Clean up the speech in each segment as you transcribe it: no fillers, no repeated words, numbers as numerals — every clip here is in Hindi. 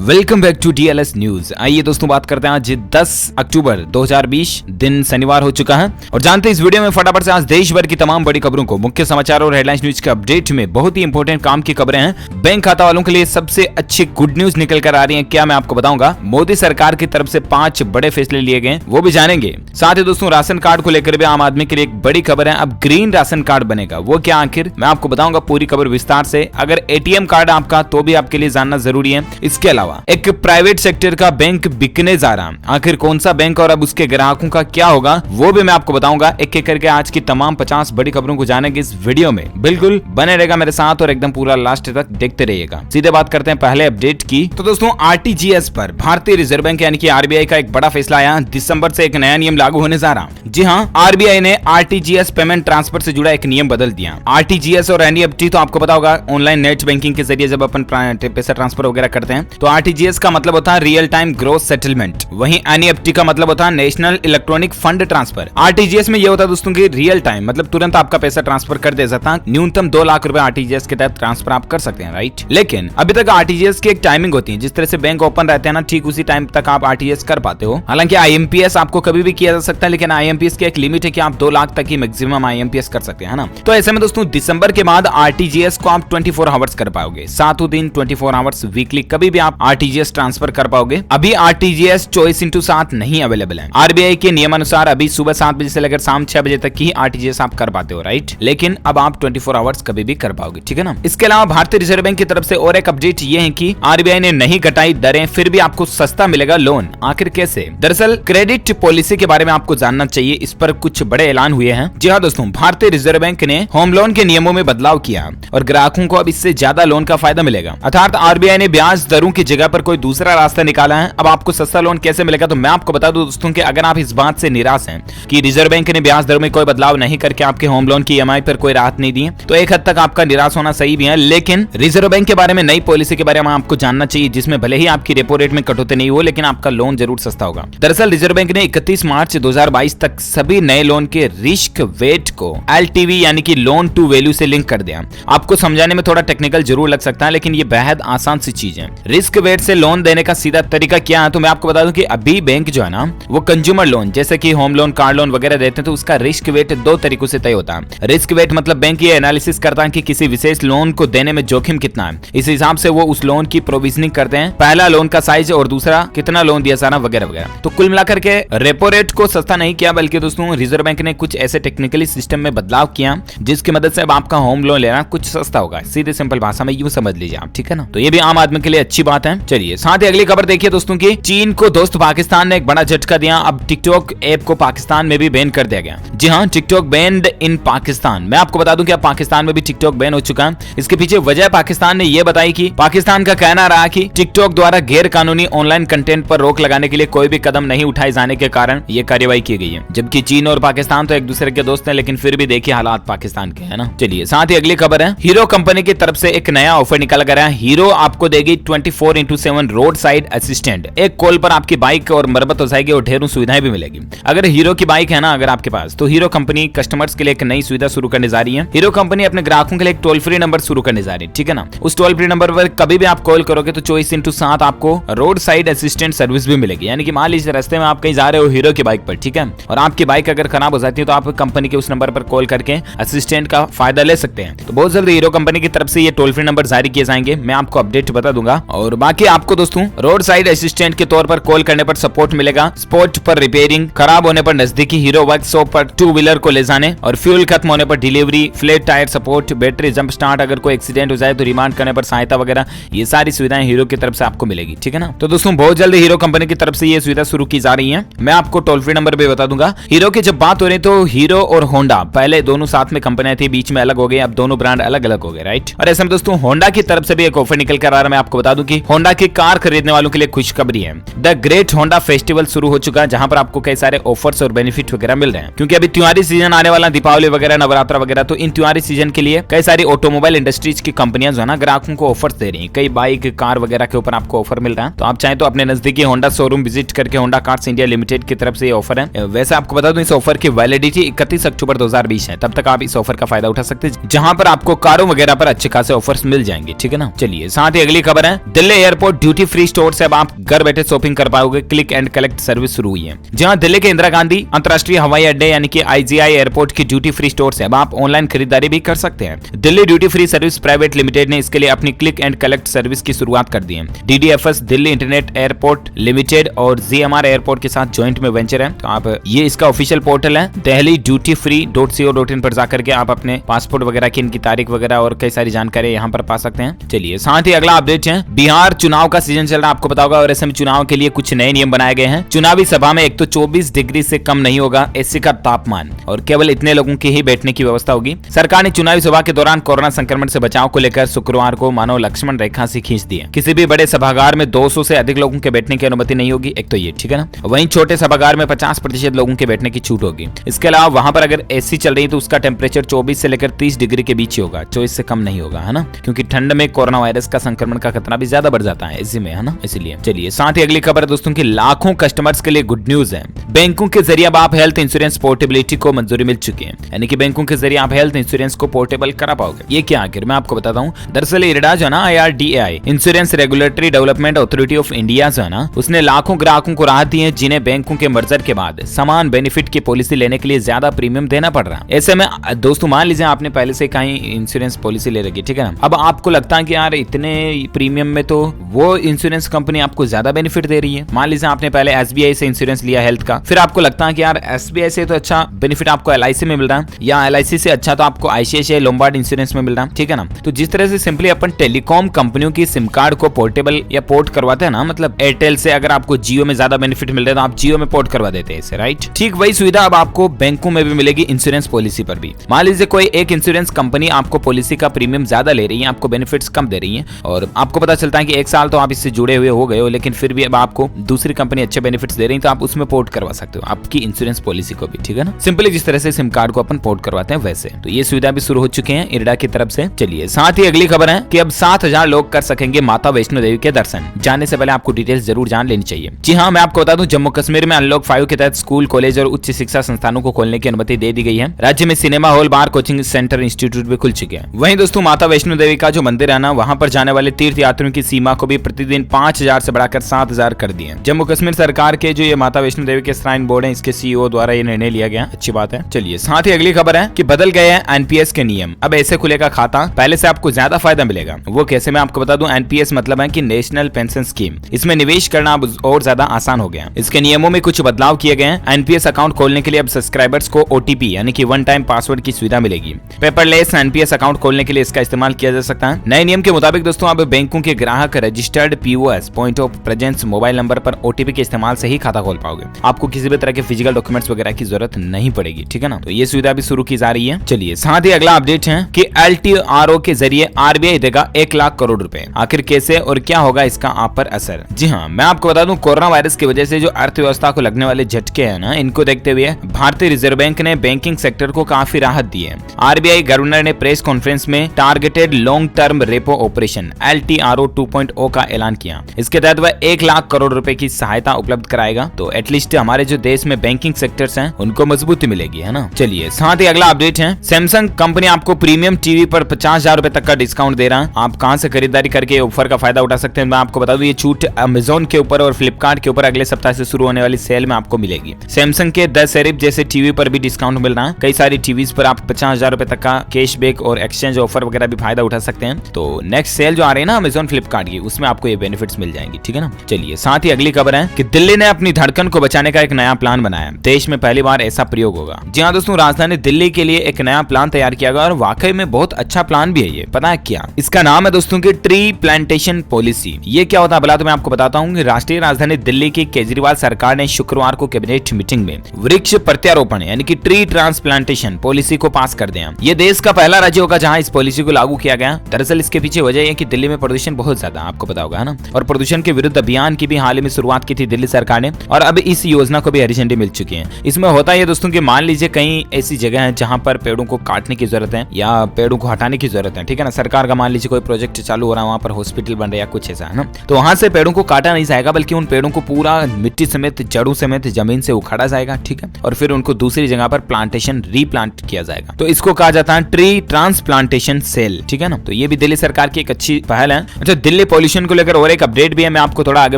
Welcome back to DLS news. आइए दोस्तों बात करते हैं आज 10 अक्टूबर 2020 दिन शनिवार हो चुका है और जानते हैं इस वीडियो में फटाफट से आज देश भर की तमाम बड़ी खबरों को, मुख्य समाचार और हेडलाइंस न्यूज के अपडेट में बहुत ही इंपॉर्टेंट काम की खबरें हैं। बैंक खाता वालों के लिए सबसे अच्छी गुड न्यूज निकल कर आ रही है, क्या मैं आपको बताऊंगा। मोदी सरकार की तरफ से 5 बड़े फैसले लिए गए, वो भी जानेंगे। साथ ही दोस्तों राशन कार्ड को लेकर भी आम आदमी के लिए एक बड़ी खबर है, अब ग्रीन राशन कार्ड बनेगा, वो क्या आखिर मैं आपको बताऊंगा पूरी खबर विस्तार से। अगर ATM कार्ड आपका तो भी आपके लिए जानना जरूरी है। इसके अलावा एक प्राइवेट सेक्टर का बैंक बिकने जा रहा, आखिर कौन सा बैंक और अब उसके ग्राहकों का क्या होगा वो भी मैं आपको बताऊंगा। एक एक करके आज की तमाम 50 बड़ी खबरों को जानेंगे इस वीडियो में, बिल्कुल बने रहेगा मेरे साथ और एकदम पूरा लास्ट तक देखते रहिएगा। सीधे बात करते हैं पहले अपडेट की। तो दोस्तों RTGS पर भारतीय रिजर्व बैंक यानी कि RBI का एक बड़ा फैसला आया। दिसंबर से एक नया नियम लागू होने जा रहा। जी हाँ, RBI ने RTGS पेमेंट ट्रांसफर से जुड़ा एक नियम बदल दिया। RTGS और NEFT तो आपको पता होगा, ऑनलाइन नेट बैंकिंग के जरिए जब अपन पैसा ट्रांसफर वगैरह करते हैं तो RTGS का मतलब होता है रियल टाइम ग्रोस सेटलमेंट, वहीं NEFT का मतलब होता है national electronic fund transfer. RTGS में ये होता है दोस्तों की रियल टाइम, मतलब तुरंत आपका पैसा ट्रांसफर कर दे सकता है। न्यूनतम 2 लाख रुपए RTGS के तहत ट्रांसफर आप कर सकते हैं, राइट। लेकिन अभी तक RTGS की एक टाइमिंग होती है, जिस तरह से बैंक ओपन रहते हैं ना, ठीक उसी टाइम तक आप RTGS कर पाते हो। हालांकि IMPS आपको कभी भी किया जा सकता है, लेकिन IMPS की एक लिमिट है कि आप 2 लाख तक ही मैक्सिमम IMPS कर सकते हैं ना। तो ऐसे में दोस्तों दिसंबर के बाद RTGS को आप 24 आवर्स कर पाओगे, 7 दिन 24 आवर्स वीकली कभी भी आप RTGS ट्रांसफर कर पाओगे। अभी RTGS 24/7 नहीं अवेलेबल है। RBI के नियमानुसार अभी सुबह 7 बजे से लेकर शाम 6 बजे तक ही RTGS आप कर पाते हो, राइट। लेकिन अब आप 24 आवर्स कभी भी कर पाओगे, ठीक है ना। इसके अलावा भारतीय रिजर्व बैंक की तरफ से और एक अपडेट ये है कि RBI ने नहीं घटाई दरें, फिर भी आपको सस्ता मिलेगा लोन। आखिर कैसे? दरअसल क्रेडिट पॉलिसी के बारे में आपको जानना चाहिए, इस पर कुछ बड़े ऐलान हुए हैं। जी हाँ दोस्तों, भारतीय रिजर्व बैंक ने होम लोन के नियमों में बदलाव किया और ग्राहकों को अब इससे ज्यादा लोन का फायदा मिलेगा। अर्थात RBI ने ब्याज दरों की जगह पर कोई दूसरा रास्ता निकाला है। अब आपको सस्ता लोन कैसे मिलेगा, तो मैं आपको बता दूं दोस्तों कि अगर आप इस बात से निराश हैं कि रिजर्व बैंक ने ब्याज दरों में कोई बदलाव नहीं करके आपके होम लोन की EMI पर कोई राहत नहीं दी है, तो एक हद तक आपका निराश होना सही भी है। लेकिन रिजर्व बैंक के बारे में नई पॉलिसी के बारे में आपको जानना चाहिए, जिसमें भले ही आपकी रेपो रेट में कटौती नहीं हो, लेकिन आपका लोन जरूर सस्ता होगा। दरअसल रिजर्व बैंक ने 31 मार्च 2022 तक सभी नए लोन के रिस्क वेट को LTV यानी कि लोन टू वैल्यू से लिंक कर दिया। आपको समझाने में थोड़ा टेक्निकल जरूर लग सकता है, लेकिन ये बेहद आसान सी चीज है। रिस्क वेट से लोन देने का सीधा तरीका क्या है, तो मैं आपको बता दूं कि अभी बैंक जो है ना, वो कंज्यूमर लोन जैसे कि होम लोन, कार लोन वगैरह देते हैं, तो उसका रिस्क वेट 2 तरीकों से तय होता है। रिस्क वेट मतलब बैंक ये एनालिसिस करता है कि किसी विशेष लोन को देने में जोखिम कितना है, इस हिसाब से वो उस लोन की प्रोविजनिंग करते हैं। पहला लोन का साइज और दूसरा कितना लोन दिया जाना वगैरह वगैरह। तो कुल मिलाकर के रेपो रेट को सस्ता नहीं किया, बल्कि दोस्तों रिजर्व बैंक ने कुछ ऐसे टेक्निकली सिस्टम में बदलाव किया जिसकी मदद से अब आपका होम लोन लेना कुछ सस्ता होगा। सीधे सिंपल भाषा में यूं समझ लीजिए आप, ठीक है ना। तो ये भी आम आदमी के लिए अच्छी बात है। चलिए साथ ही अगली खबर देखिए दोस्तों की, चीन को दोस्त पाकिस्तान ने एक बड़ा झटका दिया। अब टिकटॉक ऐप को पाकिस्तान में भी बैन कर दिया गया। जी हाँ, टिकटॉक बैंड इन पाकिस्तान। मैं आपको बता दूं कि अब पाकिस्तान में भी टिकटॉक बैन हो चुका है। इसके पीछे वजह पाकिस्तान ने यह बताई कि पाकिस्तान का कहना रहा कि टिकटॉक द्वारा गैर कानूनी ऑनलाइन कंटेंट पर रोक लगाने के लिए कोई भी कदम नहीं उठाए जाने के कारण ये कार्रवाई की गई है। जबकि चीन और पाकिस्तान तो एक दूसरे के दोस्त हैं, लेकिन फिर भी देखिए हालात पाकिस्तान के है ना। चलिए साथ ही अगली खबर है, हीरो कंपनी की तरफ से एक नया ऑफर निकाला गया है। हीरो आपको देगी 24/7 रोड साइड असिस्टेंट। एक कॉल पर आपकी बाइक और मरम्मत हो जाएगी और ढेरों सुविधाएं भी मिलेगी। अगर हीरो की बाइक है ना अगर आपके पास, तो हीरो कंपनी कस्टमर्स के लिए एक नई सुविधा शुरू करने जा रही है। हीरो कंपनी अपने ग्राहकों के लिए एक टोल फ्री नंबर शुरू करने जा रही है, ठीक है ना। उस टोल फ्री नंबर पर कभी भी आप कॉल करोगे तो 24/7 आपको रोड साइड असिस्टेंट सर्विस भी मिलेगी। यानी कि मान लीजिए रास्ते में आप कहीं जा रहे हो हीरो की बाइक पर, ठीक है, और आपकी बाइक अगर खराब हो जाती है तो आप कंपनी के उस नंबर पर कॉल करके असिस्टेंट का फायदा ले सकते हैं। तो बहुत जल्द हीरो कंपनी की तरफ से ये टोल फ्री नंबर जारी किए जाएंगे, मैं आपको अपडेट बता दूंगा। और बाकी आपको दोस्तों रोड साइड असिस्टेंट के तौर पर कॉल करने पर सपोर्ट मिलेगा, स्पॉट पर रिपेयरिंग, खराब होने पर नजदीकी हीरो वर्कशॉप पर 2 व्हीलर को ले जाने, और फ्यूल खत्म होने पर delivery, flat tyre support, battery jump start, अगर कोई एक्सीडेंट हो जाए तो रिमांड करने पर सहायता वगैरह, ये सारी सुविधाएं हीरो की तरफ से आपको मिलेगी, ठीक है ना। तो दोस्तों बहुत जल्द हीरो कंपनी की तरफ से ये सुविधा शुरू की जा रही है। मैं आपको टोल फ्री नंबर भी बता दूंगा। हीरो की जब बात हो रही तो हीरो और होंडा पहले दोनों साथ में कंपनियां थी, बीच में अलग हो गए, अब दोनों ब्रांड अलग अलग हो गए, राइट। और ऐसे में दोस्तों होंडा की तरफ से भी एक ऑफर निकल कर आ रहा है। मैं आपको बता दूं कि होंडा की कार खरीदने वालों के लिए खुशखबरी है। द ग्रेट होंडा फेस्टिवल शुरू हो चुका है, जहां पर आपको कई सारे ऑफर्स और बेनिफिट वगैरह मिल रहे हैं। क्योंकि अभी त्योहारी सीजन आने वाला, दीपावली वगैरह, नवरात्र वगैरह, तो इन त्योहारी सीजन के लिए कई सारी ऑटोमोबाइल इंडस्ट्रीज की कंपनियां जो है ना ग्राहकों को ऑफर्स दे रही हैं। कई बाइक, कार वगैरह के ऊपर आपको ऑफर मिल रहा है। तो आप चाहें तो अपने नजदीकी होंडा शोरूम विजिट करके होंडा कार्स इंडिया लिमिटेड की तरफ से ये ऑफर है। वैसे आपको बता दूं इस ऑफर की वैलिडिटी 31 अक्टूबर 2020 है, तब तक आप इस ऑफर का फायदा उठा सकते हैं, जहां पर आपको कारों वगैरह पर अच्छे खासे ऑफर्स मिल जाएंगे, ठीक है ना। चलिए साथ ही अगली खबर है, Delhi airport duty free store से अब आप घर बैठे शॉपिंग कर पाओगे। क्लिक एंड कलेक्ट सर्विस शुरू हुई है। जहां दिल्ली के इंदिरा गांधी अंतर्राष्ट्रीय हवाई अड्डे यानी कि IGI एयरपोर्ट की ड्यूटी फ्री स्टोर से अब आप ऑनलाइन खरीदारी भी कर सकते हैं। Delhi duty free service private limited ने इसके लिए अपनी क्लिक एंड कलेक्ट सर्विस की शुरुआत कर दी है। DDFS Delhi internet airport limited और GMR एयरपोर्ट के साथ ज्वाइंट में वेंचर है। तो आप ये इसका ऑफिशियल पोर्टल है दिल्ली ड्यूटी free.co.in पर जाकर के आप अपने पासपोर्ट वगैरह की इनकी तारीख वगैरह और कई सारी जानकारी यहाँ पर पा सकते हैं। चलिए साथ ही अगला अपडेट है, बिहार चुनाव का सीजन चल रहा है, आपको पता होगा, और ऐसे में चुनाव के लिए कुछ नए नियम बनाए गए हैं। चुनावी सभा में एक तो 24 डिग्री से कम नहीं होगा AC का तापमान और केवल इतने लोगों की ही बैठने की व्यवस्था होगी। सरकार ने चुनावी सभा के दौरान कोरोना संक्रमण से बचाव को लेकर शुक्रवार को मानव लक्ष्मण रेखा से खींच दी है। किसी भी बड़े सभागार में 200 से अधिक लोगों के बैठने की अनुमति नहीं होगी, एक तो ये ठीक है ना। वहीं छोटे सभागार में 50% लोगों के बैठने की छूट होगी। इसके अलावा वहां पर अगर AC चल रही है तो उसका टेम्परेचर 24 से लेकर 30 डिग्री के बीच ही होगा, 24 से कम नहीं होगा, है ना, क्योंकि ठंड में कोरोना वायरस का संक्रमण का खतरा भी ज्यादा बढ़ जाता है इसी में, है ना, इसलिए। चलिए साथ ही अगली खबर है दोस्तों की लाखों कस्टमर्स के लिए गुड न्यूज है। बैंकों के जरिए अब आप हेल्थ इंश्योरेंस पोर्टेबिलिटी को मंजूरी मिल चुकी है, यानी कि बैंकों के जरिए आप हेल्थ इंश्योरेंस को पोर्टेबल करा पाओगे। ये क्या आखिर मैं आपको बताता हूँ। दरअसल इरडा जो है ना, IRDAI insurance regulatory development authority of India जो है ना, उसने लाखों ग्राहकों को राहत दी है जिन्हें बैंकों के मर्जर के बाद समान बेनिफिट की पॉलिसी लेने के लिए ज्यादा प्रीमियम देना पड़ रहा है। ऐसे में दोस्तों मान लीजिए आपने पहले से कहीं इंश्योरेंस पॉलिसी ले रखी, ठीक है ना, अब आपको लगता है कि यार इतने प्रीमियम में तो वो इंश्योरेंस कंपनी आपको ज्यादा बेनिफिट दे रही है। मान लीजिए आपने पहले SBI से इंश्योरेंस लिया हेल्थ का, फिर आपको लगता है कि यार SBI से तो अच्छा बेनिफिट आपको LIC में मिल रहा है, या LIC से अच्छा तो आपको ICICI लोम्बार्ड इंश्योरेंस में मिल रहा है, ठीक है ना। तो जिस तरह से सिंपली अपन टेलीकॉम कंपनियों की सिम कार्ड को पोर्टेबल या पोर्ट करवाते हैं ना, मतलब एयरटेल से अगर आपको जियो में ज्यादा बेनिफिट मिल रहा है तो आप जियो में पोर्ट करवा देते हैं इसे, राइट। ठीक वही सुविधा अब आपको बैंकों में भी मिलेगी इंश्योरेंस पॉलिसी पर भी। मान लीजिए कोई एक इंश्योरेंस कंपनी आपको पॉलिसी का प्रीमियम ज्यादा ले रही है, आपको बेनिफिट्स कम दे रही है, और आपको पता चलता है कि 1 साल तो आप इससे जुड़े हुए हो गए हो, लेकिन फिर भी अब आपको दूसरी कंपनी अच्छे बेनिफिट्स दे रही है, तो आप उसमें पोर्ट करवा सकते हो आपकी इंश्योरेंस पॉलिसी को भी, ठीक है ना। सिंपली जिस तरह से सिम कार्ड को अपन पोर्ट करवाते हैं वैसे। तो ये सुविधा भी शुरू हो चुके हैं इरडा की तरफ से। चलिए साथ ही अगली खबर है कि अब 7000 लोग कर सकेंगे माता वैष्णो देवी के दर्शन। जाने से पहले आपको डिटेल्स जरूर जान लेनी चाहिए। जी हाँ, मैं आपको बता दूं, जम्मू कश्मीर में अनलॉक 5 के तहत स्कूल, कॉलेज और उच्च शिक्षा संस्थानों को खोलने की अनुमति दे दी गई है। राज्य में सिनेमा हॉल, बार, कोचिंग सेंटर, इंस्टीट्यूट भी खुल चुके हैं। वहीं दोस्तों माता वैष्णो देवी का जो मंदिर है ना, वहां पर जाने वाले तीर्थ यात्रियों की सीमा को भी प्रतिदिन 5000 से बढ़ाकर 7000 कर दिए। जम्मू कश्मीर सरकार के जो ये माता वैष्णो देवी के श्राइन बोर्ड है, इसके CEO द्वारा ये निर्णय लिया गया, अच्छी बात है। चलिए साथ ही अगली खबर है कि बदल गए हैं NPS के नियम। अब ऐसे खुलेगा खाता, पहले से आपको ज्यादा फायदा मिलेगा। वो कैसे मैं आपको बता दूं। NPS मतलब है कि नेशनल पेंशन स्कीम। इसमें निवेश करना अब और ज्यादा आसान हो गया। इसके नियमों में कुछ बदलाव किए गए हैं। NPS अकाउंट खोलने के लिए अब सब्सक्राइबर्स को OTP यानी कि वन टाइम पासवर्ड की सुविधा मिलेगी। पेपरलेस NPS अकाउंट खोलने के लिए इसका इस्तेमाल किया जा सकता है। नए नियम के मुताबिक दोस्तों अब बैंकों के ग्राहक registered POS point of presence mobile number पर OTP के इस्तेमाल से ही खाता खोल पाओगे। आपको किसी भी तरह के फिजिकल डॉक्यूमेंट्स वगैरह की जरूरत नहीं पड़ेगी, ठीक है ना। तो ये सुविधा भी शुरू की जा रही है। चलिए साथ ही अगला अपडेट है कि LTRO के जरिए RBI देगा 1 लाख करोड़ रुपए। आखिर कैसे और क्या होगा इसका आप पर असर। जी हाँ, मैं आपको बता दूं, कोरोना वायरस की वजह से जो अर्थव्यवस्था को लगने वाले झटके हैं ना, इनको देखते हुए भारतीय रिजर्व बैंक ने बैंकिंग सेक्टर को काफी राहत दी है। RBI गवर्नर ने प्रेस कॉन्फ्रेंस में targeted long term repo operation LTRO 2.0 का ऐलान किया। इसके तहत वह 1 लाख करोड़ रुपए की सहायता उपलब्ध कराएगा। तो एटलीस्ट हमारे जो देश में बैंकिंग सेक्टर्स हैं उनको मजबूती मिलेगी, है ना। चलिए साथ ही अगला अपडेट है, सैमसंग कंपनी आपको प्रीमियम टीवी पर 50,000 रुपए तक का डिस्काउंट दे रहा है। आप कहां से खरीदारी करके ऑफर का फायदा उठा सकते हैं, मैं आपको बता दूं, ये छूट अमेजोन के ऊपर और फ्लिपकार्ट के ऊपर अगले सप्ताह से शुरू होने वाली सेल में आपको मिलेगी। सैमसंग के 10 शरीफ जैसे टीवी पर भी डिस्काउंट मिल रहा है। कई सारी टीवीज पर आप 50,000 रुपए तक का कैशबैक और एक्सचेंज ऑफर वगैरह भी फायदा उठा सकते हैं। तो नेक्स्ट सेल जो आ रही है ना अमेजोन फ्लिपकार्ट की, उसमें आपको ये बेनिफिट्स मिल जाएंगी, ठीक है ना। चलिए साथ ही अगली खबर है कि दिल्ली ने अपनी धड़कन को बचाने का एक नया प्लान बनाया। देश में पहली बार ऐसा प्रयोग होगा। जी हाँ दोस्तों, राजधानी दिल्ली के लिए एक नया प्लान तैयार किया गया और वाकई में बहुत अच्छा प्लान भी है ये। पता है क्या, इसका नाम है दोस्तों की ट्री प्लांटेशन पॉलिसी। ये क्या होता है भला, तो मैं आपको बताता हूँ। राष्ट्रीय राजधानी दिल्ली की केजरीवाल सरकार ने शुक्रवार को कैबिनेट मीटिंग में वृक्ष प्रत्यारोपण यानी कि ट्री ट्रांसप्लांटेशन पॉलिसी को पास कर दिया। ये देश का पहला राज्य होगा जहां इस पॉलिसी को लागू किया गया। दरअसल इसके पीछे वजह है कि दिल्ली में प्रदूषण बहुत ज्यादा, आपको पता होगा, है ना। और प्रदूषण के विरुद्ध अभियान की भी हाल ही में शुरुआत की थी दिल्ली सरकार ने, और अब इस योजना को भी हरी झंडी मिल चुकी है। इसमें होता है दोस्तों कि मान लीजिए कहीं ऐसी जगह है जहां पर पेड़ों को काटने की जरूरत है या पेड़ों को हटाने की जरूरत है, ठीक है ना। सरकार का मान लीजिए कोई प्रोजेक्ट चालू हो रहा है, वहां पर हॉस्पिटल बन रहा है या कुछ ऐसा, है ना। तो वहां से पेड़ों को काटा नहीं जाएगा, बल्कि उन पेड़ों को पूरा मिट्टी समेत, जड़ों समेत जमीन से उखाड़ा जाएगा, ठीक है, और फिर उनको दूसरी जगह पर प्लांटेशन रीप्लांट किया जाएगा। तो इसको कहा जाता है ट्री ट्रांसप्लांटेशन सेल, ठीक है ना। तो ये भी दिल्ली सरकार की एक अच्छी पहल है। अच्छा, दिल्ली पॉल्यूशन को लेकर और एक अपडेट भी है, मैं आपको थोड़ा आगे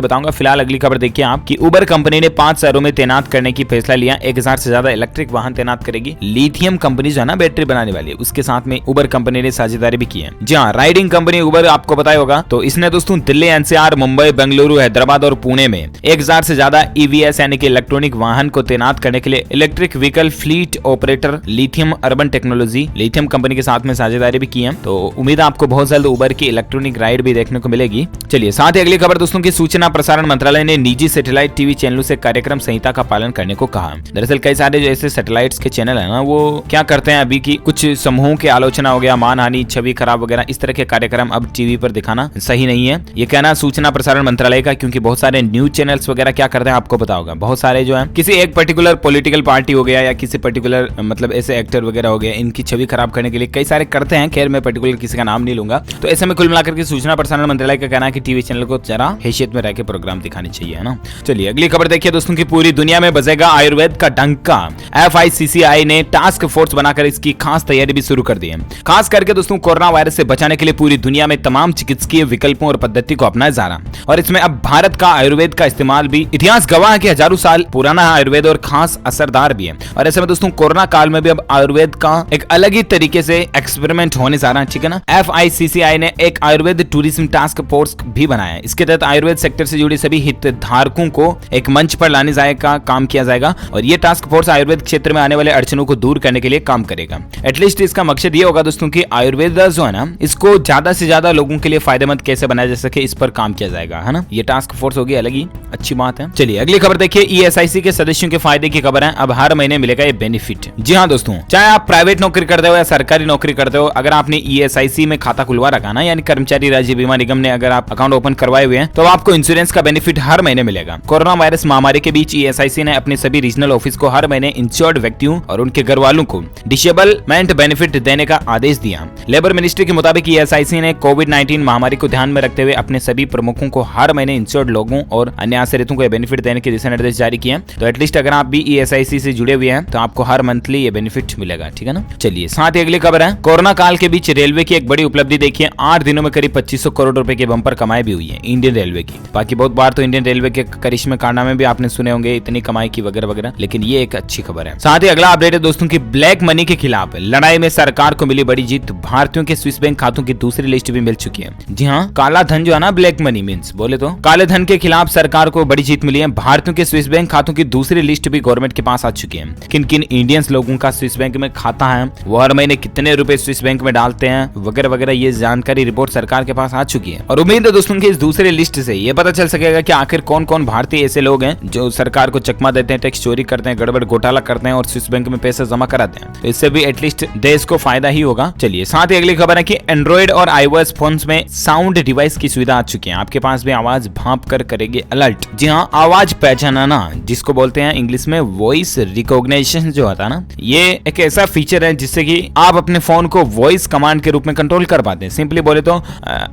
बताऊंगा। फिलहाल अगली खबर देखिए आप कि उबर कंपनी ने 5 शहरों में तैनात करने की फैसला लिया। 1000 से ज्यादा इलेक्ट्रिक वाहन तैनात करेगी। लिथियम कंपनी जो है ना बैटरी बनाने वाली है, उसके साथ में उबर कंपनी ने साझेदारी भी की है। जी हाँ, राइडिंग कंपनी उबर आपको पता होगा, तो इसने दोस्तों दिल्ली, एनसीआर, मुंबई, बेंगलुरु, हैदराबाद और पुणे में 1000 से ज्यादा ईवीएस यानी कि इलेक्ट्रॉनिक वाहन को तैनात करने के लिए electric vehicle fleet operator lithium urban technology lithium company के साथ में साझेदारी भी की है। तो उम्मीद है आपको बहुत जल्द उबर की इलेक्ट्रॉनिक राइड भी देखने को मिलेगी। चलिए साथ ही अगली खबर दोस्तों की सूचना प्रसारण मंत्रालय ने निजी सैटेलाइट टीवी चैनलों से कार्यक्रम संहिता का पालन करने को कहा। दरअसल कई सारे जो ऐसे सैटेलाइट्स के चैनल है ना, वो क्या करते हैं अभी की कुछ समूहों की आलोचना हो गया, मानहानि, छवि खराब वगैरह, इस तरह के कार्यक्रम अब टीवी पर दिखाना सही नहीं है। ये कहना सूचना प्रसारण मंत्रालय का, क्योंकि बहुत सारे न्यूज चैनल्स वगैरह क्या करते हैं आपको पता होगा, बहुत सारे जो है किसी एक पर्टिकुलर पॉलिटिकल पार्टी हो गया या किसी पर्टिकुलर मतलब ऐसे एक्टर वगैरह हो गया, इनकी छवि खराब करने के लिए कई सारे करते हैं। खैर मैं पर्टिकुलर किसी का नाम नहीं लूंगा। तो ऐसे में कुल मिलाकर के सूचना प्रसारण मंत्रालय का कहना है कि टीवी चैनल को जरा हैसियत में रहकर प्रोग्राम दिखाने चाहिए, है ना। चलिए अगली खबर देखिए दोस्तों की पूरी दुनिया में बजेगा आयुर्वेद का डंका। FICCI ने टास्क फोर्स बनाकर इसकी खास तैयारी भी शुरू कर दी है। खास करके दोस्तों कोरोना वायरस से बचाने के लिए पूरी दुनिया में तमाम चिकित्सकीय विकल्पों और पद्धति को अपनाया जा रहा है, और इसमें अब भारत का आयुर्वेद का इस्तेमाल भी इतिहास गवाह है कि हजारों साल पुराना आयुर्वेद और खास असरदार भी है। और ऐसे में दोस्तों कोरोना काल में भी अब आयुर्वेद का एक अलग ही तरीके से एक्सपेरिमेंट होने जा रहा है, ठीक है ना। FICCI ने एक आयुर्वेद टूरिज्म टास्क फोर्स भी बनाया है। इसके तहत आयुर्वेद सेक्टर से जुड़े सभी हितधारकों को एक मंच पर लाने जाने का काम किया जाएगा, और ये टास्क फोर्स आयुर्वेद क्षेत्र में आने वाले अड़चनों को दूर करने के लिए काम करेगा। एटलीस्ट इसका मकसद ये होगा दोस्तों कि आयुर्वेद जो है ना, इसको ज्यादा से ज्यादा लोगों के लिए फायदेमंद कैसे बनाया जा सके, इस पर काम किया जाएगा, है ना। ये टास्क फोर्स होगी, अलग ही अच्छी बात है। चलिए अगली खबर देखिए, ESIC के सदस्यों के फायदे की खबर है। अब हर महीने मिलेगा ये बेनिफिट। जी हाँ दोस्तों, चाहे आप प्राइवेट नौकरी करते हो या सरकारी नौकरी करते हो, अगर आपने ESIC में खाता खुलवा रखा ना, यानी कर्मचारी राज्य बीमा निगम ने अगर आप अकाउंट ओपन करवाए हुए हैं, तो आपको इंश्योरेंस का बेनिफिट हर महीने मिलेगा। कोरोना वायरस महामारी के बीच ESIC ने अपने सभी रीजनल ऑफिस को हर महीने इंश्योर्ड व्यक्तियों और उनके घर वालों को डिसेबलमेंट बेनिफिट देने का आदेश दिया। लेबर मिनिस्ट्री के मुताबिक ESIC ने कोविड-19 महामारी को ध्यान में रखते हुए अपने सभी प्रमुखों को हर महीने इंश्योर्ड लोगों और अन्य आश्रितों को बेनिफिट देने के दिशा निर्देश जारी किए। तो एटलीस्ट अगर आप भी ESIC से जुड़े हुए हैं तो आपको हर मंथली ये बेनिफिट मिलेगा, ठीक है ना। चलिए साथ ही अगली खबर है, कोरोना काल के बीच रेलवे की एक बड़ी उपलब्धि देखिए। 8 दिनों में करीब 2500 करोड़ रुपए की बम्पर कमाई भी हुई है इंडियन रेलवे की। बाकी बहुत बार तो इंडियन रेलवे के करिश्मे कारनामे भी आपने सुने होंगे, इतनी कमाई की वगैरह वगैरह, लेकिन ये एक अच्छी खबर है। साथ ही अगला अपडेट है दोस्तों की ब्लैक मनी के खिलाफ लड़ाई में सरकार को मिली बड़ी जीत। भारतीयों के स्विस बैंक खातों की दूसरी लिस्ट भी मिल चुकी है। जी हाँ, काला धन जो है ना, ब्लैक मनी मींस बोले तो काले धन के खिलाफ सरकार को बड़ी जीत मिली है। भारतीयों के स्विस बैंक खातों की दूसरी लिस्ट भी गवर्नमेंट के पास आ चुकी है। किन किन इंडियंस लोगों का स्विस बैंक में खाता है, वो हर महीने कितने रुपए स्विस बैंक में डालते हैं वगैरह वगैरह, ये जानकारी रिपोर्ट सरकार के पास आ चुकी है। और उम्मीद है दोस्तों की इस दूसरी लिस्ट से ये पता चल सकेगा कि आखिर कौन कौन भारतीय ऐसे लोग हैं जो सरकार को चकमा देते हैं, टैक्स चोरी करते हैं, गड़बड़ घोटाला करते हैं और स्विस बैंक में पैसा जमा कराते हैं। तो इससे भी एटलीस्ट देश को फायदा ही होगा। चलिए साथ ही अगली खबर है कि एंड्रॉइड और iOS फोन्स में साउंड डिवाइस की सुविधा आ चुकी है। आपके पास भी आवाज भांप कर करेगी अलर्ट। जी हाँ, आवाज पहचानना, जिसको बोलते हैं इंग्लिश में वॉइस रिकॉग्निशन जो होता है ना, ये एक ऐसा फीचर है जिससे कि आप अपने फोन को वॉइस कमांड के रूप में कंट्रोल कर पाते हैं। सिंपली बोले तो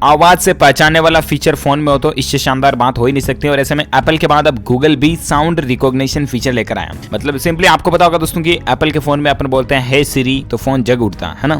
आवाज से पहचानने वाला फीचर फोन में हो तो इससे शानदार बात हो ही नहीं सकती। और ऐसे में एप्पल के बाद अब गूगल भी साउंड रिकॉग्निशन फीचर लेकर आया। मतलब सिंपली आपको पता होगा दोस्तों कि एप्पल के फोन में अपन बोलते हैं हे सिरी तो फोन जग उठता है ना।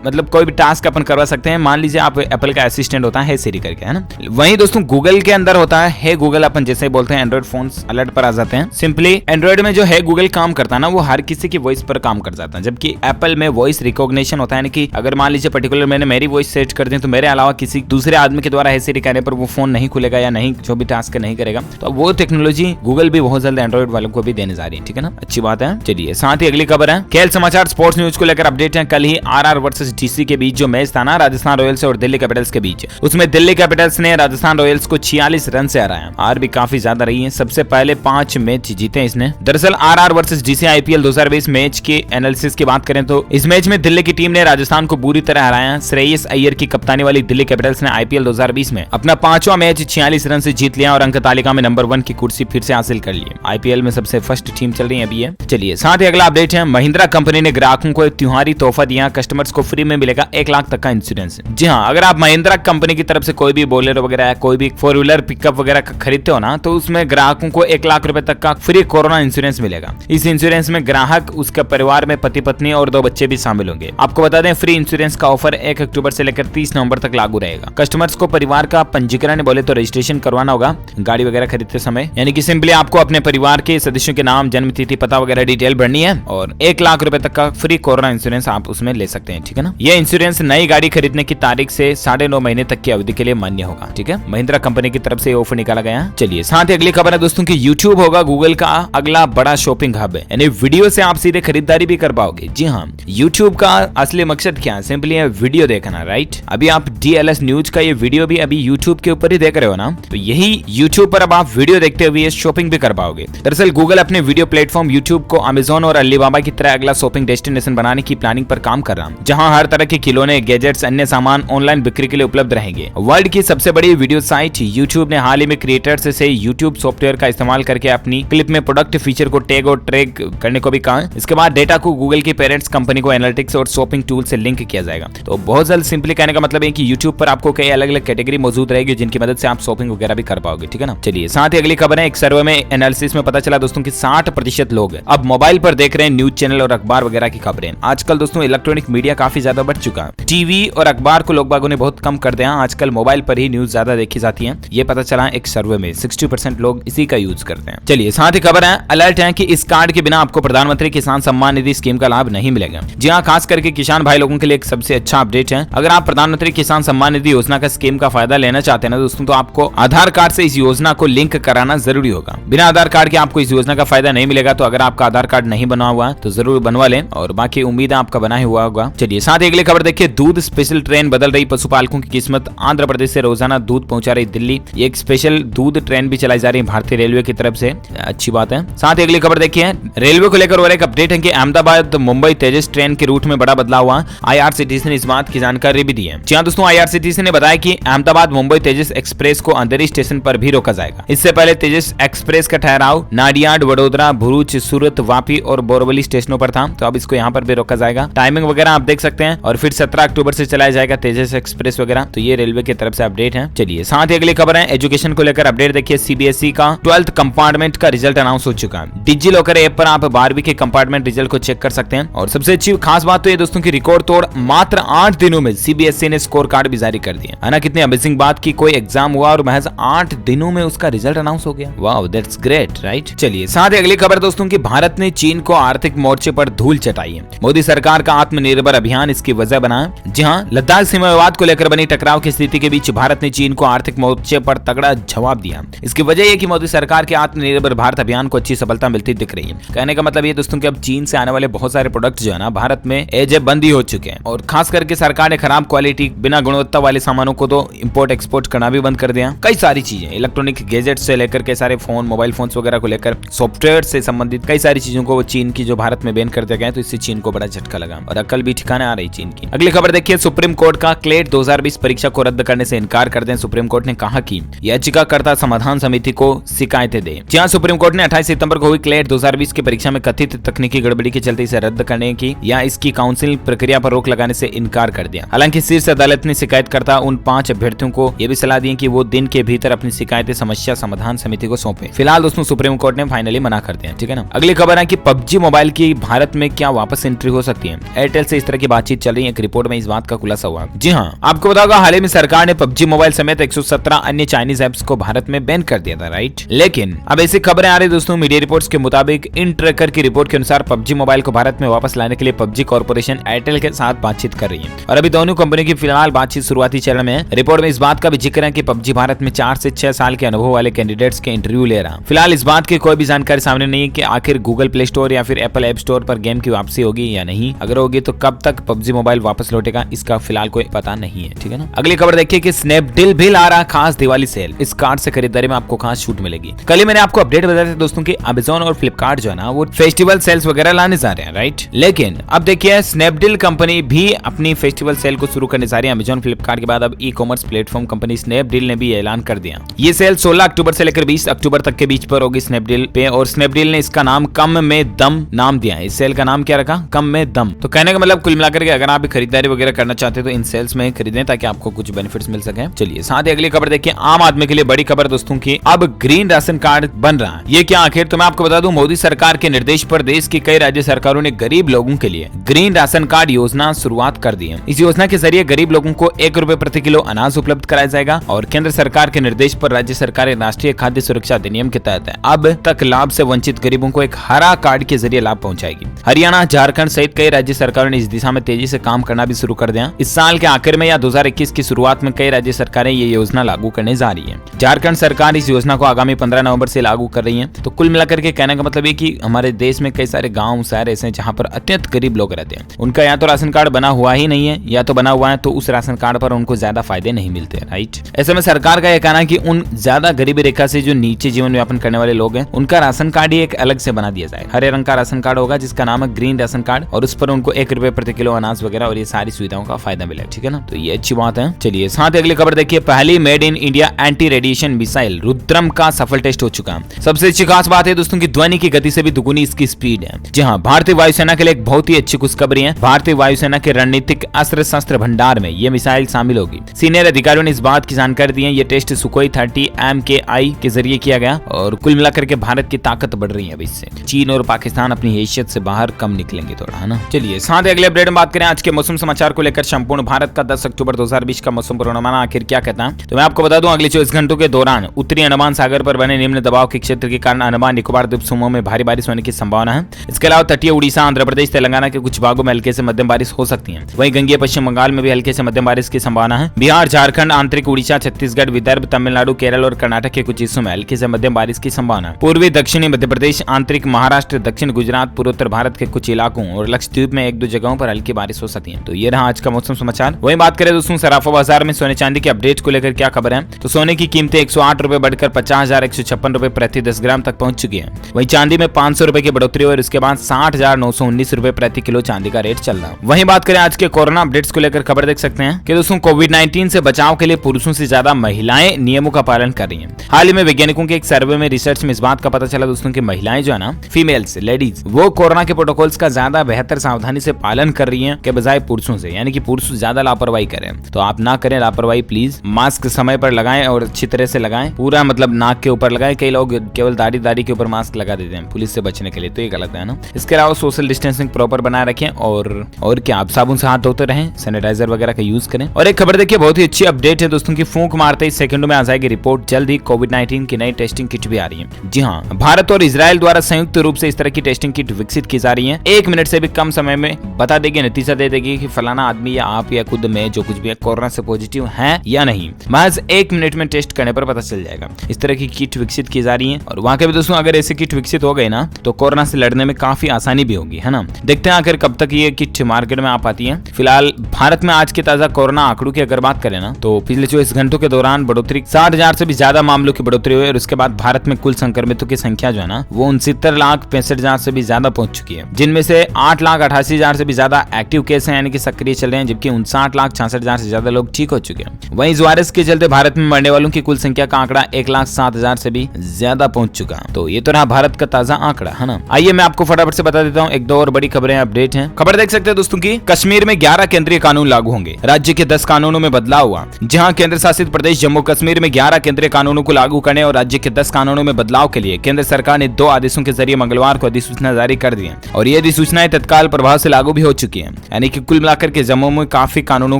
मतलब कोई भी टास्क अपन करवा सकते हैं। मान लीजिए आप एप्पल का असिस्टेंट होता है हे सिरी करके, है ना। वहीं दोस्तों गूगल के अंदर होता है हे गूगल। अपन जैसे बोलते हैं एंड्रॉइड फोन्स अलर्ट पर आ जाते हैं। सिंपली एंड्रॉइड में जो है गूगल काम करता है ना, वो हर किसी की वॉइस पर काम कर जाता है, जबकि एप्पल में वॉइस रिकॉग्निशन होता है कि अगर मान लीजिए पर्टिकुलर मैंने मेरी वॉइस सेट कर दी तो मेरे अलावा किसी दूसरे आदमी के द्वारा हे सिरी कहने पर वो फोन नहीं खुलेगा या नहीं जो भी टास्क नहीं करेगा। तो वो टेक्नोलॉजी गूगल भी बहुत जल्द एंड्रॉइड वालों को भी देने जा रही है, ठीक है ना। अच्छी बात है। चलिए साथ ही अगली खबर है, खेल समाचार स्पोर्ट्स न्यूज को लेकर अपडेट है। कल ही RR वर्सेस DC के बीच जो मैच था ना, राजस्थान रॉयल्स और दिल्ली कैपिटल्स के बीच, उसमें दिल्ली कैपिटल्स ने राजस्थान रॉयल्स को 46 रन से हराया। आर भी काफी ज्यादा रही है। सबसे पहले 5 मैच जीते इसने। दरअसल RR versus DC IPL 2020 match के एनालिसिस की बात करें तो इस मैच में दिल्ली की टीम ने राजस्थान को बुरी तरह हराया। श्रेयस अय्यर की कप्तानी वाली दिल्ली कैपिटल्स ने IPL 2020 में अपना 5वां मैच 46 रन से जीत लिया और अंक तालिका में नंबर 1 की कुर्सी फिर से हासिल कर ली। IPL में सबसे फर्स्ट टीम चल रही है अभी है। चलिए साथ ही अगला अपडेट है, महिंद्रा कंपनी ने ग्राहकों को एक त्योहारी तोहफा दिया। कस्टमर्स को फ्री में मिलेगा 1 लाख तक का इंश्योरेंस। जी हाँ, अगर आप महिंद्रा कंपनी की तरफ से कोई भी बोलेरो वगैरह कोई भी 4 व्हीलर पिकअप वगैरह खरीदते हो ना, तो उसमें ग्राहकों को 1 लाख रुपए तक का फ्री कोरोना इंश्योरेंस मिलेगा। इस इंश्योरेंस में ग्राहक, उसका परिवार में पति पत्नी और 2 बच्चे भी शामिल होंगे। आपको बता दें फ्री इंश्योरेंस का ऑफर 1 अक्टूबर से लेकर 30 नवंबर तक लागू रहेगा। कस्टमर कस्टमर्स को परिवार का पंजीकरण बोले तो रजिस्ट्रेशन करवाना होगा गाड़ी वगैरह खरीदते समय, यानी कि सिंपली आपको अपने परिवार के सदस्यों के नाम, जन्म तिथि, पता वगैरह डिटेल भरनी है और 1 लाख रुपए तक का फ्री कोरोना इंश्योरेंस आप उसमें ले सकते हैं। ठीक है ना। यह इंश्योरेंस नई गाड़ी खरीदने की तारीख से 9.5 महीने तक की अवधि के लिए मान्य होगा। ठीक है, महिंद्रा कंपनी की तरफ से ऑफर निकाला गया है। चलिए साथ ही अगली खबर है दोस्तों की YouTube होगा गूगल का अगला बड़ा शॉपिंग हब है, यानी वीडियो से आप सीधे खरीदारी भी कर पाओगे। जी हाँ, YouTube का असली मकसद क्या है? सिंपली है वीडियो देखना, राइट। अभी आप DLS न्यूज का ये वीडियो भी अभी YouTube के ऊपर ही देख रहे हो ना, तो यही YouTube पर अब आप वीडियो देखते हुए शॉपिंग भी कर पाओगे। दरअसल गूगल अपने वीडियो प्लेटफॉर्म YouTube को Amazon और अलीबाबा की तरह अगला शॉपिंग डेस्टिनेशन बनाने की प्लानिंग पर काम कर रहा है, जहां हर तरह के खिलौने, गैजेट्स, अन्य सामान ऑनलाइन बिक्री के लिए उपलब्ध रहेंगे। वर्ल्ड की सबसे बड़ी वीडियो साइट YouTube ने हाल ही में क्रिएटर्स से YouTube सॉफ्टवेयर का इस्तेमाल करके अपनी क्लिप में प्रोडक्ट फीचर को टैग और ट्रैक करने को भी कहा। इसके बाद डेटा को गूगल की पेरेंट्स कंपनी को एनालिटिक्स और शॉपिंग टूल से लिंक किया जाएगा। तो बहुत जल्द सिंपली कहने का मतलब है कि YouTube पर आपको कई अलग अलग कैटेगरी मौजूद रहेगी जिनकी मदद से आप शॉपिंग वगैरह भी कर पाओगे। ठीक है ना। चलिए साथ ही अगली खबर है, एक सर्वे में एनालिसिस में पता चला दोस्तों कि 60% लोग अब मोबाइल पर देख रहे हैं न्यूज चैनल और अखबार वगैरह की खबरें। आजकल दोस्तों इलेक्ट्रॉनिक मीडिया काफी ज्यादा बढ़ चुका है। टीवी और अखबार को लोग बागों ने बहुत कम कर दिया। आजकल मोबाइल पर ही न्यूज ज्यादा देखी जाती है। ये पता चला एक सर्वे में 60% लोग इसी का यूज करते हैं। चलिए साथ ही खबर है, अलर्ट है कि इस कार्ड के बिना आपको प्रधानमंत्री किसान सम्मान निधि स्कीम का लाभ नहीं मिलेगा। जी हाँ, खास करके किसान भाई लोगों के लिए एक सबसे अच्छा अपडेट है। अगर आप प्रधानमंत्री किसान सम्मान निधि योजना का स्कीम का फायदा लेना चाहते हैं ना दोस्तों, तो आपको आधार कार्ड से इस योजना को लिंक कराना जरूरी होगा। बिना आधार कार्ड के आपको इस योजना का फायदा नहीं मिलेगा। तो अगर आपका आधार कार्ड नहीं बना हुआ तो जरूर बनवा लें और बाकी उम्मीद है आपका बना ही हुआ होगा। चलिए साथ ही अगली खबर देखिए, दूध स्पेशल ट्रेन बदल रही पशुपालकों की किस्मत। आंध्र प्रदेश से रोजाना दूध पहुंचा रही दिल्ली। ये एक स्पेशल दूध ट्रेन भी चलाई जा रही है भारतीय रेलवे की तरफ से, अच्छी बात है। साथ ही अगली खबर देखिए, रेलवे को लेकर और एक अपडेट है कि अहमदाबाद मुंबई तेजस ट्रेन के रूट में बड़ा बदलाव हुआ। IRCTC ने इस बात की जानकारी भी दी है। जी हां दोस्तों, IRCTC ने बताया कि अहमदाबाद मुंबई तेजस एक्सप्रेस को अंधेरी स्टेशन पर भी रोका जाएगा। इससे पहले तेजस एक्सप्रेस का ठहराव नाडियाड, वडोदरा, भरूच, सूरत, वापी और बोरवली स्टेशनों पर था, तो अब इसको यहाँ पर भी रोका जाएगा। टाइमिंग वगैरह आप देख सकते हैं और फिर 17 अक्टूबर से चलाया जाएगा तेजस एक्सप्रेस वगैरह। तो ये रेलवे की तरफ से अपडेट है। चलिए साथ ही अगली खबर है, एजुकेशन को लेकर अपडेट देखिए। CBSE का 12th कंपार्टमेंट का रिजल्ट अनाउंस हो चुका है। डिजी लॉकर ऐप पर आप 12वीं के कंपार्टमेंट रिजल्ट को चेक कर सकते हैं। और सबसे अच्छी खास बात तो ये दोस्तों की रिकॉर्ड तोड़ मात्र 8 दिनों में CBSE ने स्कोर कार्ड भी जारी कर दिया है ना। कितनी अमेजिंग बात की, कोई एग्जाम हुआ और महज 8 दिनों में उसका रिजल्ट अनाउंस हो गया। Wow, that's great, right. चलिए साथ ही अगली खबर दोस्तों की, भारत ने चीन को आर्थिक मोर्चे पर धूल चटाई है। मोदी सरकार का आत्मनिर्भर अभियान इसकी वजह बना है। जी हाँ, लद्दाख सीमा विवाद को लेकर बनी टकराव की स्थिति के बीच भारत ने चीन को आर्थिक मोर्चे पर तगड़ा जवाब दिया। इसकी वजह यह कि मोदी सरकार के आत्मनिर्भर भारत अभियान को अच्छी सफलता मिलती दिख रही है। कहने का मतलब ये दोस्तों कि अब चीन से आने वाले बहुत सारे प्रोडक्ट जो है ना भारत में एज ए बंद ही हो चुके हैं। और खास करके सरकार ने खराब क्वालिटी, बिना गुणवत्ता वाले सामानों को तो इंपोर्ट एक्सपोर्ट करना भी बंद कर दिया। कई सारी चीजें, इलेक्ट्रॉनिक गैजेट से लेकर के सारे फोन, मोबाइल फोन्स वगैरह को लेकर सॉफ्टवेयर से संबंधित कई सारी चीजों को चीन की जो भारत में बैन कर दिया गया, तो इससे चीन को बड़ा झटका लगा और अकल भी ठिकाने आ रही चीन की। अगली खबर देखिए, सुप्रीम कोर्ट का क्लेट 2020 परीक्षा को रद्द करने से इनकार कर दें। सुप्रीम कोर्ट ने कहा कि याचिकाकर्ता समाधान समिति को शिकायतें दे। जहां सुप्रीम कोर्ट ने 28 सितंबर को हुई क्लेट 2020 की परीक्षा में कथित तकनीकी गड़बड़ी के चलते इसे रद्द करने की या इसकी काउंसिलिंग प्रक्रिया पर रोक लगाने से इनकार कर दिया। हालांकि शीर्ष अदालत ने शिकायतकर्ता उन 5 अभ्यर्थियों को यह भी सलाह दी कि वो दिन के भीतर अपनी शिकायतें समस्या समाधान समिति को सौंपे। फिलहाल दोस्तों सुप्रीम कोर्ट ने फाइनली मना कर दिया। ठीक है ना। अगली खबर है कि PUBG मोबाइल की भारत में क्या वापस एंट्री हो सकती है। एयरटेल से इस तरह की बातचीत चल रही है। एक रिपोर्ट में इस बात का खुलासा हुआ। जी हाँ, आपको बताओगा हाल ही में सरकार ने PUBG मोबाइल समेत 117 अन्य चाइनीज ऐप्स को भारत में बैन कर दिया था, राइट। लेकिन अब ऐसी खबरें आ रही दोस्तों मीडिया रिपोर्ट्स के मुताबिक, इन ट्रैकर की रिपोर्ट के अनुसार PUBG मोबाइल को भारत में वापस लाने के लिए PUBG कॉर्पोरेशन एयरटेल के साथ बातचीत कर रही है और अभी दोनों कंपनियों की फिलहाल बातचीत शुरुआती चरण में है। रिपोर्ट में इस बात का भी जिक्र है कि PUBG भारत में 4 से 6 साल के अनुभव वाले कैंडिडेट्स के इंटरव्यू ले रहा। फिलहाल इस बात की कोई भी जानकारी सामने नहीं है कि आखिर गूगल प्ले स्टोर या फिर एप्पल ऐप स्टोर पर गेम की वापसी होगी या नहीं। अगर होगी तो कब तक PUBG मोबाइल वापस लौटेगा, इसका फिलहाल कोई पता नहीं है। ठीक है ना। अगली खबर देखिए कि स्नैपडील भी ला रहा खास दिवाली सेल। इस कार्ड से खरीदारी में आपको खास छूट मिलेगी। कल ही मैंने आपको अपडेट बताया था दोस्तों कि Amazon और फ्लिपकार्ट जो है ना वो फेस्टिवल सेल्स वगैरह लाने जा रहे हैं, राइट। लेकिन अब देखिए स्नैपडील कंपनी भी अपनी फेस्टिवल सेल को शुरू करने जा रही है। Amazon फ्लिपकार्ट के बाद अब ई-कॉमर्स प्लेटफॉर्म कंपनी स्नैपडील ने भी ऐलान कर दिया। ये सेल 16 अक्टूबर से लेकर 20 अक्टूबर तक के बीच पर होगी स्नैपडील पे और स्नैपडील ने इसका नाम कम में दम नाम दिया है। इस सेल का नाम क्या रखा, कम में दम। तो कहने का मतलब कुल मिलाकर के अगर आप खरीदारी वगैरह करना चाहते हैं तो इन सेल्स में खरीदें ताकि आपको कुछ बेनिफिट्स मिल सके। चलिए साथ ही अगली खबर देखिए, आम आदमी के लिए बड़ी खबर दोस्तों की, अब ग्रीन राशन कार्ड बन रहा है। ये क्या आखिर, तो मैं आपको बता दूं, मोदी सरकार के निर्देश पर देश की कई राज्य सरकारों ने गरीब लोगों के लिए ग्रीन राशन कार्ड योजना शुरुआत कर दी है। इस योजना के जरिए गरीब लोगों को 1 रुपए प्रति किलो किलो अनाज उपलब्ध कराया जाएगा। और केंद्र सरकार के निर्देश पर राज्य सरकारें राष्ट्रीय खाद्य सुरक्षा अधिनियम के तहत अब तक लाभ से वंचित गरीबों को एक हरा कार्ड के जरिए लाभ पहुंचाएगी। हरियाणा, झारखंड सहित कई राज्य सरकारों ने इस दिशा में तेजी से काम करना भी शुरू कर दिया। इस साल के आखिर में या 2021 की शुरुआत में कई राज्य सरकारें ये योजना लागू करने जा रही है। झारखंड सरकार इस योजना को आगामी 15 नवंबर से लागू कर रही है। तो कुल मिलाकर के कहने का मतलब है कि हमारे देश में कई सारे गाँव शहर ऐसे हैं जहाँ पर अत्यंत गरीब लोग रहते हैं, उनका या तो राशन कार्ड बना हुआ ही नहीं है या तो बना हुआ है तो उस राशन कार्ड पर उनको ज्यादा फायदे नहीं मिलते, राइट। ऐसे में सरकार का यह कहना है कि उन ज्यादा गरीबी रेखा से जो नीचे जीवन यापन करने वाले लोग हैं उनका राशन कार्ड ही एक अलग से बना दिया जाए। हरे रंग का राशन कार्ड होगा जिसका नाम है ग्रीन राशन कार्ड, और उस पर उनको 1 रुपए प्रति किलो अनाज वगैरह और ये सारी सुविधाओं का फायदा मिलेगा, ठीक है ना। तो ये अच्छी बात है। चलिए साथ अगली खबर देखिए। पहली made in India anti radiation missile Rudram का सफल टेस्ट हो चुका है। सबसे अच्छी खास बात है दोस्तों की ध्वनि की गति से भी दुगुनी इसकी स्पीड है। जी हाँ, भारतीय वायुसेना के लिए एक बहुत ही अच्छी खुशखबरी है। भारतीय वायुसेना के रणनीतिक अस्त्र शस्त्र भंडार में ये मिसाइल शामिल होगी। सीनियर अधिकारियों ने इस बात की जानकारी दी है। ये टेस्ट सुखोई 30 MKI के जरिए किया गया और कुल मिलाकर के भारत की ताकत बढ़ रही है अब इससे। चीन और पाकिस्तान अपनी हैसियत से बाहर कम निकलेंगे थोड़ा, है ना। चलिए साथ अगले अपडेट में बात करें आज के मौसम समाचार को लेकर। संपूर्ण भारत का 10 अक्टूबर 2020 का मौसम पूर्वानुमान आखिर क्या कहता है, तो मैं आपको बता दूं अगले 24 घंटों के दौरान उत्तरी अंडमान सागर पर बने निम्न दबाव के क्षेत्र के कारण अंडमान निकोबार द्वीप समूह में भारी बारिश होने की संभावना है। इसके अलावा तटीय उड़ीसा, आंध्र प्रदेश, तेलंगाना के कुछ भागों में हल्के से मध्यम बारिश हो सकती है। वहीं गंगेय पश्चिम बंगाल में भी हल्के से मध्यम बारिश की संभावना है। बिहार, झारखंड, आंतरिक उड़ीसा, छत्तीसगढ़, विदर्भ, तमिलनाडु, केरल और कर्नाटक के कुछ हिस्सों में हल्के से मध्यम बारिश की संभावना है। पूर्वी दक्षिणी मध्य प्रदेश, आंतरिक महाराष्ट्र, दक्षिण गुजरात, पूर्वोत्तर भारत के कुछ इलाकों और लक्षद्वीप में 1-2 जगहों पर हल्की बारिश हो सकती है। तो ये रहा आज का मौसम समाचार। वहीं बात करें दोस्तों सराफा बाजार में सोने चांदी के अपडेट को लेकर क्या खबर है, तो सोने की कीमतें 108 रुपए बढ़कर 50,156 रुपए प्रति 10 ग्राम तक पहुंच चुकी है। वहीं चांदी में 500 रुपए की बढ़ोतरी और इसके बाद 60,919 रुपए प्रति किलो चांदी का रेट चल रहा है। वहीं बात करें आज के कोरोना अपडेट्स को लेकर खबर देख सकते हैं कि दोस्तों कोविड-19 से बचाव के लिए पुरुषों से ज्यादा महिलाएं नियमों का पालन कर रही हैं। हाल ही में वैज्ञानिकों के एक सर्वे में रिसर्च में इस बात का पता चला दोस्तों की महिलाएं जो है ना, फीमेल्स, लेडीज, वो कोरोना के प्रोटोकॉल्स का ज्यादा बेहतर सावधानी से पालन कर रही है के बजाय पुरुषों से, यानी कि पुरुष ज्यादा लापरवाही करें। तो आप ना करें लापरवाही प्लीज। मास्क समय पर लगाएं और अच्छी तरह से लगाएं, पूरा मतलब नाक के ऊपर लगाएं। कई लोग केवल दाढ़ी के ऊपर मास्क लगा देते हैं पुलिस से बचने के लिए, तो ये गलत है ना। इसके अलावा सोशल डिस्टेंसिंग प्रॉपर बनाए रखें और क्या आप साबुन से हाथ धोते रहें, सैनिटाइजर वगैरह का यूज करें। और एक खबर देखिए, बहुत ही अच्छी अपडेट है दोस्तों की, फूंक मारते ही सेकंडों में आ जाएगी रिपोर्ट। जल्द ही कोविड-19 की नई टेस्टिंग किट भी आ रही है। जी हाँ, भारत और इजराइल द्वारा संयुक्त रूप से इस तरह की टेस्टिंग किट विकसित की जा रही है। 1 मिनट से भी कम समय में बता देगी, नतीजा दे देगी कि फलाना आदमी या आप या खुद में जो कुछ भी है कोरोना से पॉजिटिव है या नहीं। महज 1 मिनट में टेस्ट करने पर पता चल जाएगा। इस तरह की किट विकसित की जा रही है और वहां के भी दोस्तों अगर ऐसी किट विकसित हो गई ना तो कोरोना से लड़ने में काफी आसानी भी होगी, है ना। देखते हैं आखिर कब तक ये किट मार्केट में आ पाती है। फिलहाल भारत में आज के ताजा कोरोना आंकड़ों की अगर बात करें ना तो पिछले 24 घंटों के दौरान बढ़ोतरी 60,000 से भी ज्यादा मामलों की बढ़ोतरी हुई और उसके बाद भारत में कुल संक्रमितों की संख्या जो है ना वो 69,65,000 से भी ज्यादा पहुंच चुकी है, जिनमें से 8,88,000 से भी ज्यादा एक्टिव केस हैं, यानी कि सक्रिय चल रहे हैं, जबकि 59,66,000 से ज्यादा लोग ठीक हो चुके हैं। वहीं इस वायरस के चलते भारत में मरने वालों की कुल संख्या का आंकड़ा 1,07,000 से भी ज्यादा पहुंच चुका है। तो ये तो रहा भारत का ताजा आंकड़ा, है ना। आइए मैं आपको फटाफट से बता देता हूँ 1-2 और बड़ी खबरें अपडेट हैं। खबर देख सकते हैं दोस्तों की, कश्मीर में 11 केंद्रीय कानून लागू होंगे। राज्य के 10 कानूनों में बदलाव हुआ। जहां केंद्र शासित प्रदेश जम्मू कश्मीर में 11 केंद्रीय कानूनों को लागू करने और राज्य के 10 कानूनों में बदलाव के लिए केंद्र सरकार ने 2 आदेशों के जरिए मंगलवार को अधिसूचना जारी कर दी है और ये अधिसूचनाएं तत्काल प्रभाव से लागू भी हो चुकी है, यानी कि कुल मिलाकर के जम्मू में काफी कानूनों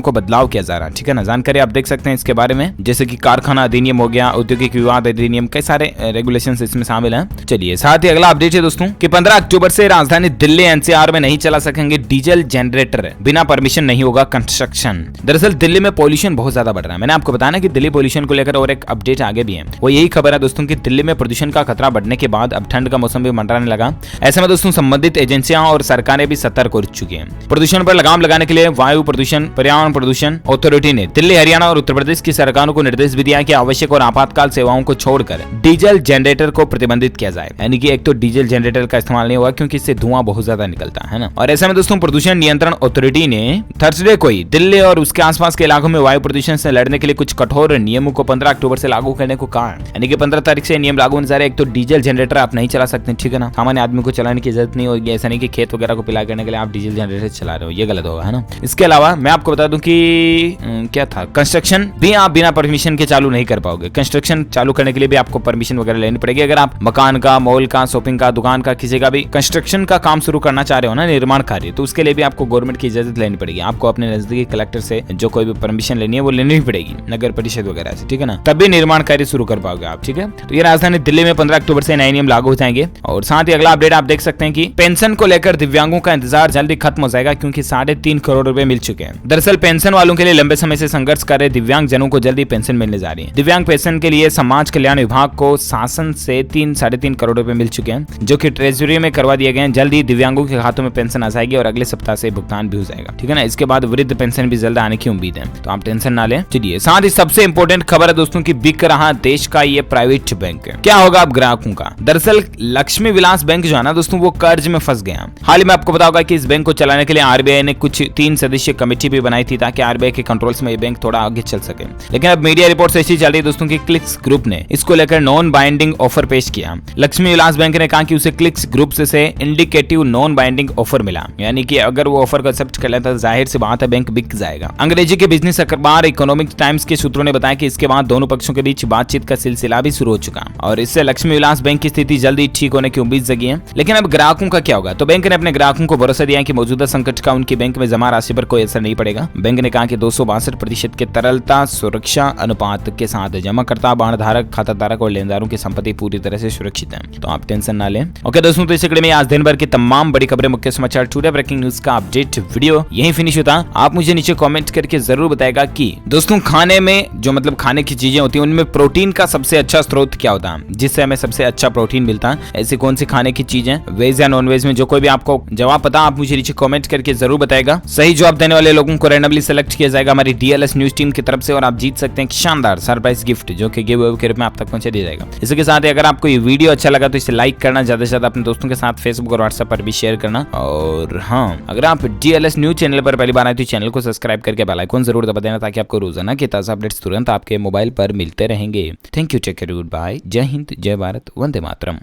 को बदलाव किया जा रहा है, ठीक है ना। जानकारी आप देख सकते हैं इसके बारे में, जैसे कि कारखाना अधिनियम हो गया, औद्योगिक विवाद अधिनियम, कई सारे रेगुलेशंस इसमें शामिल हैं। चलिए साथ ही अगला अपडेट है दोस्तों कि 15 अक्टूबर से राजधानी दिल्ली एनसीआर में नहीं चला सकेंगे डीजल जनरेटर, बिना परमिशन नहीं होगा कंस्ट्रक्शन। दरअसल दिल्ली में पॉल्यूशन बहुत ज्यादा बढ़ रहा है। मैंने आपको बताया ना कि दिल्ली पॉल्यूशन को लेकर और एक अपडेट आगे भी है, वो यही खबर है दोस्तों कि दिल्ली में प्रदूषण का खतरा बढ़ने के बाद अब ठंड का मौसम भी मंडराने लगा। ऐसे में दोस्तों संबंधित एजेंसियां और सरकारें भी सतर्क हो चुकी हैं। प्रदूषण पर लगाम लगाने के लिए वायु प्रदूषण पर्यावरण प्रदूषण अथॉरिटी ने दिल्ली, हरियाणा और उत्तर प्रदेश की सरकारों को निर्देश भी दिया कि आवश्यक और आपातकाल सेवाओं को छोड़कर डीजल जनरेटर को प्रतिबंधित किया जाए, यानी कि एक तो डीजल जनरेटर का इस्तेमाल नहीं होगा क्योंकि इससे धुआं बहुत ज्यादा निकलता है ना। और ऐसे में दोस्तों प्रदूषण नियंत्रण अथॉरिटी ने थर्सडे को ही दिल्ली और उसके आसपास के इलाकों में वायु प्रदूषण से लड़ने के लिए कुछ कठोर नियमों को 15 अक्टूबर से लागू करने को कहा, यानी कि 15 तारीख से नियम लागू होने जा रहे हैं। एक तो डीजल जनरेटर आप नहीं चला सकते, ठीक है ना। सामान्य आदमी को चलाने की जरूरत नहीं होगी, ऐसा नहीं कि खेत वगैरह को पिला करने के लिए आप डीजल जनरेटर चला रहे हो, ये गलत होगा, है ना। इसके अलावा मैं आपको बता दूं कि क्या था, कंस्ट्रक्शन भी आप बिना परमिशन के चालू नहीं कर पाओगे। कंस्ट्रक्शन चालू करने के लिए भी आपको परमिशन वगैरह लेनी पड़ेगी। अगर आप मकान का, मॉल का, शॉपिंग का, दुकान का, किसी का भी कंस्ट्रक्शन का काम शुरू करना चाह रहे हो ना, निर्माण कार्य, तो उसके लिए भी आपको गवर्नमेंट की इजाजत लेनी पड़ेगी। आपको अपने नजदीकी कलेक्टर से जो कोई भी परमिशन परमिशन लेनी है वो लेनी ही पड़ेगी नगर परिषद वगैरह से, ठीक है ना, तभी निर्माण कार्य शुरू कर पाओगे आप, ठीक है। तो ये राजधानी दिल्ली में 15 अक्टूबर से नए नियम लागू हो जाएंगे। और साथ ही अगला अपडेट आप देख सकते हैं कि पेंशन को लेकर दिव्यांगों का इंतजार जल्दी खत्म हो जाएगा, क्योंकि 3.5 करोड़ रुपए मिल चुके हैं। दरअसल पेंशन वालों के लिए लंबे समय से संघर्ष कर रहे दिव्यांग जनों को जल्दी पेंशन मिलने जा रही है। दिव्यांग पेंशन के लिए समाज कल्याण विभाग को शासन से 3.5 करोड़ रुपए मिल चुके हैं, जो कि ट्रेजरी में करवा दिए गए हैं। जल्दी दिव्यांगों के खातों में पेंशन आ जाएगी और अगले सप्ताह से भुगतान भी हो जाएगा, ठीक है ना। इसके बाद वृद्ध पेंशन भी जल्द आने की उम्मीद है, तो आप टेंशन ना लें। चलिए साथ ही सबसे इंपॉर्टेंट खबर है दोस्तों की बिक रहा देश का ये प्राइवेट बैंक है। क्या होगा अब ग्राहकों का? दरअसल लक्ष्मी विलास बैंक जो है ना दोस्तों वो कर्ज में फंस गया। हाल ही में आपको पता होगा कि इस बैंक को चलाने के लिए आरबीआई ने कुछ 3 सदस्यीय कमेटी भी बनाई थी, ताकि आरबीआई के कंट्रोल्स में ये बैंक थोड़ा आगे चल सके। लेकिन अब मीडिया रिपोर्ट ऐसी चल रही है दोस्तों की क्लिक्स ग्रुप ने इसको लेकर नॉन बाइंडिंग ऑफर पेश किया। लक्ष्मी विलास बैंक ने कहा कि उसे क्लिक्स ग्रुप से इंडिकेटिव नॉन बाइंडिंग ऑफर मिला, यानी कि अगर वो ऑफर को एक्सेप्ट कर लेता तो जाहिर सी बात है बैंक बिक जाएगा। अंग्रेजी के बिजनेस अखबार इकोनॉमिक टाइम्स के सूत्रों ने बताया कि इसके बाद दोनों पक्षों के बीच बातचीत का सिलसिला भी शुरू हो चुका और इससे लक्ष्मी विलास बैंक की स्थिति जल्दी ठीक होने की उम्मीद जगी है। लेकिन अब ग्राहकों का क्या होगा? तो बैंक ने अपने ग्राहकों को भरोसा दिया कि मौजूदा संकट का उनकी बैंक में जमा राशि पर कोई असर नहीं पड़ेगा। बैंक ने कहा कि 262% के तरलता सुरक्षा अनुपात के साथ जमाकर्ता, बांडधारक, खाताधारक और लेनदारों की संपत्ति पूरी तरह से सुरक्षित है, तो आप टेंशन ना लें। ओके दोस्तों, तो इस कड़ी में आज दिन भर की तमाम बड़ी खबरें, मुख्य समाचार, टुडे ब्रेकिंग न्यूज का अपडेट वीडियो यही फिनिश होता। आप मुझे नीचे कमेंट करके जरूर बताएगा कि दोस्तों खाने में जो मतलब खाने की चीजें होती हैं उनमें प्रोटीन का सबसे अच्छा स्रोत क्या होता है, जिससे हमें सबसे अच्छा प्रोटीन मिलता है। ऐसी कौन सी खाने की चीजें, वेज या नॉन वेज में, जो कोई भी आपको जवाब पता आप मुझे नीचे कमेंट करके जरूर बताएगा। सही जवाब देने वाले लोगों को रैंडमली सेलेक्ट किया जाएगा हमारी डीएलएस न्यूज टीम की तरफ से और आप जीत सकते हैं एक शानदार सरप्राइज गिफ्ट, जो कि गिव अवे के रूप में आप तक पहुंचा दिया जाएगा। इसके साथ ही अगर आपको ये वीडियो अच्छा लगा तो इसे लाइक करना, ज्यादा से ज्यादा अपने दोस्तों के साथ फेसबुक और व्हाट्सएप पर भी शेयर करना। और हाँ, अगर आप डीएलएस न्यूज चैनल पर पहली बार आए तो चैनल को सब्सक्राइब करके बेल आइकन जरूर दबा देना, ताकि आपको रोजाना के ताजा अपडेट्स तुरंत आपके मोबाइल पर मिलते रहेंगे। Thank you, take care, good bye, जय हिंद, जय भारत, वंदे मातरम।